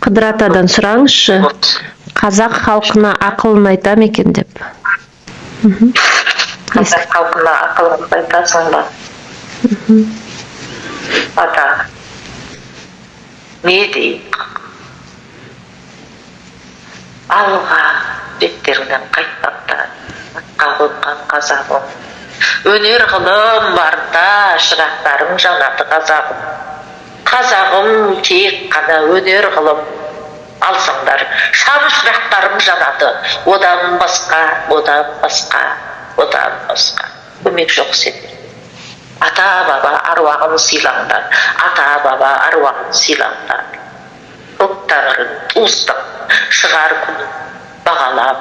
Қыдыр атадан сұраңызшы, қазақ халқына ақылын айта ма екен деп. Қазақ халқына ақылын айтасың ба? Ата, не дейін? Алға беттеріңнен қайтпақта, атқа қонған қазағым. Өнер ғылым барда шырақтарың жанады қазағым. Қазағым тек қана өнер ғылым алсаңдар, шам шырақтарың жанады. Одан басқа, одан басқа, одан басқа. Көмек жоқ сендер. Ата баба аруағын сыйлаңдар, ата баба аруағын сыйлаңдар. Көк тәңірін туыстық, шығар күнін бағалап,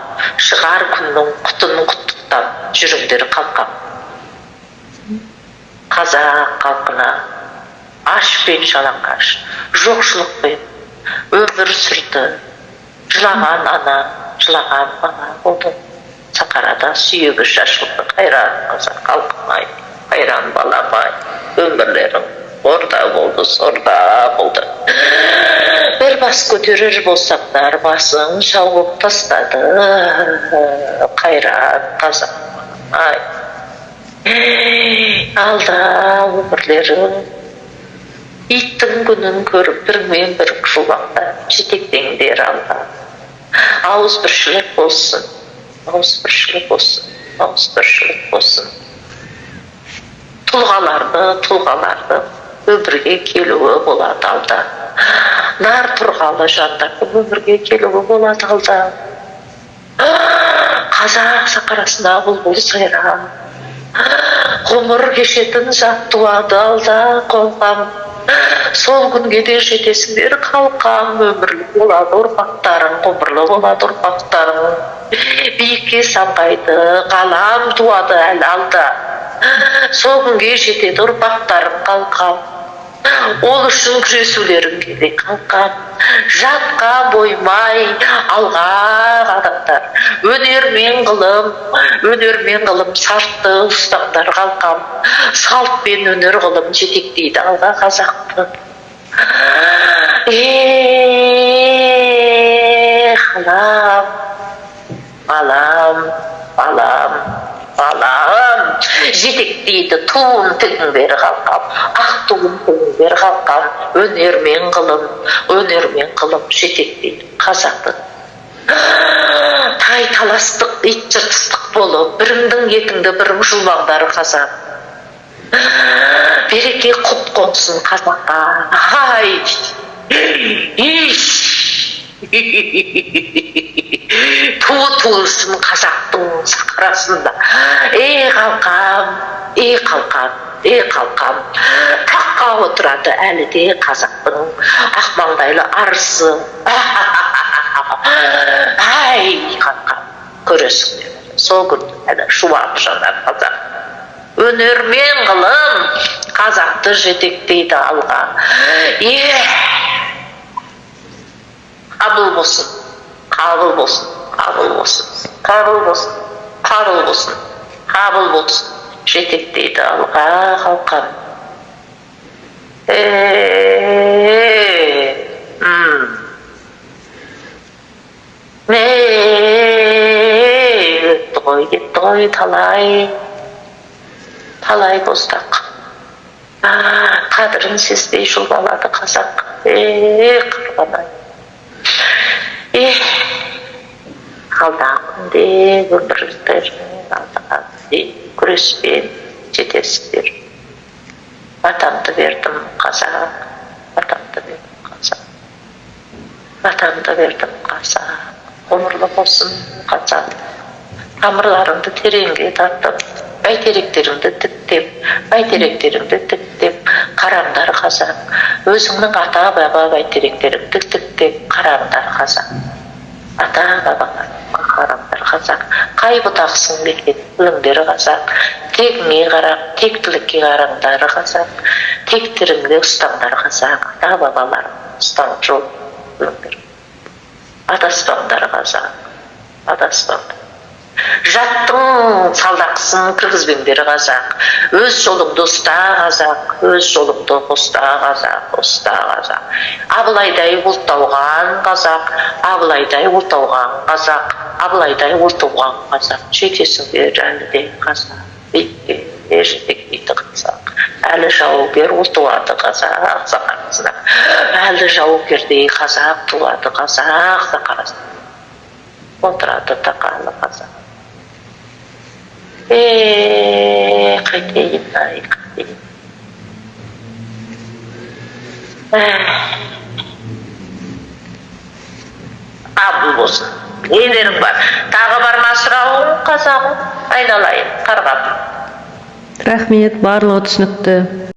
шығар күннің құтын құттықтап жүріңдер қалқам. Қазақ халқына аш пен жалаңаш, жоқшылықпен өмір сүрді. Жылаған ана, жылаған бала болды. Сахарада сүйегі шашылды. Қайран қазақ халқым-ай, қайран балам-ай, өмірлерің орда болды, сорда болды. Бір бас көтерер болсақтар, басың шауып тастады. Қайран қазақ-ай, алда өмірлерің иттің күнін көріп бірмен бір жолақта жетектеңдер алда. Ауызбіршілік болсын, ауызбіршілік болсын, ауызбіршілік болсын. Тұлғаларды өмірге келуі болады алда. Нар тұрғалы жандардың өмірге келуі болады алда. Қазақ сахарасына бұлбұл сайран, ғұмыр кешетін жат туады алда қолқам. Сол күнге де жетесіңдер қалқам, өмірлі болады ұрпақтарың, ғұмырлы болады ұрпақтарың. Биікке самғайды, қалам туады әлі алда. Сол күнге жетеді ұрпақтарың қалқам. Ол үшін күресулерің керек қалқам. Жатқа боймай алға қадамдар. Өнермен ғылым сартты ұстаңдар қалқам. Салт пен өнер ғылым жетектейді алға қазақты. Қалам, балам, балам, балам, жетектейді туын тігін бері қалқам, ақ туын тігін бері қалқам, өнермен ғылым жетектейді қазақты. Тай таластық, ит жыртыстық болып, біріңдің етіңді бірің жұлмаңдар қазақ. Береке құт қонсын қазаққа. Ай! Туылсын қазақтың сахарасында. Қалқам. Таққа отырады әлі де қазақтың ақмаңдайлы арысы. Ай, қалқам, көресіңдер. Сол күнді әлі шуақ жанар қазақ. Өнермен ғылым қазақты жетектейді алға. Қабыл болсын, қабыл болсын, қабыл болсын, қабыл болсын, қабыл болсын, қабыл болсын, жетектейді алға қалқам. Кетті ғой талай боздақ. Қадірін сезбей жұлмалады қазақ. Қырғанай. Алдағы күнде өмірлеріңнен алдағы күреспен жетесіздер. Атамды бердім қазақ, атамды бердім қазақ, атамды бердім қазақ. Ғұмырлы болсын қазақ. Тамырларыңды тереңге тартып, бәйтеректеріңді тіктеп, қараңдар қазақ. Өзіңнің ата баба бәйтеректеріңді тіктеп, қараңдар қазақ. Ата бабалар қараңдар қазақ. Қай бұтақсың бекен, біліңдер қазақ. Тегіңе қарап, тектілікке қараңдар қазақ. Тектіріңді ұстаңдар қазақ. Ата бабалар ұстаңдар жол, біліңдер. Адаспаңдар қазақ, адаспаңдар. жаттың салдақысын кіргізбеңдер қазақ. Өз жолыңды ұста қазақ, өз жолыңды ұста қазақ, ұста қазақ. Абылайдай ұлттауған қазақ, Абылайдай ұлттауған қазақ, Абылайдай ұлттауған қазақ. Жетесіңдер әлі де қазақ, бетке жетектейді қазақ. Әлі жаугер ұл туады қазақ сахарасына. Әлі жаугердей қазақ туады қазақ сахарасына. Отырады тақалы қазақ. Қайтейін, ай, қайтейін. Абыл болсын. Нелерің бар? Тағы бар ма сұрауың қазағым? Айналайын, қарғап. Рахмет, барлығы түсінікті.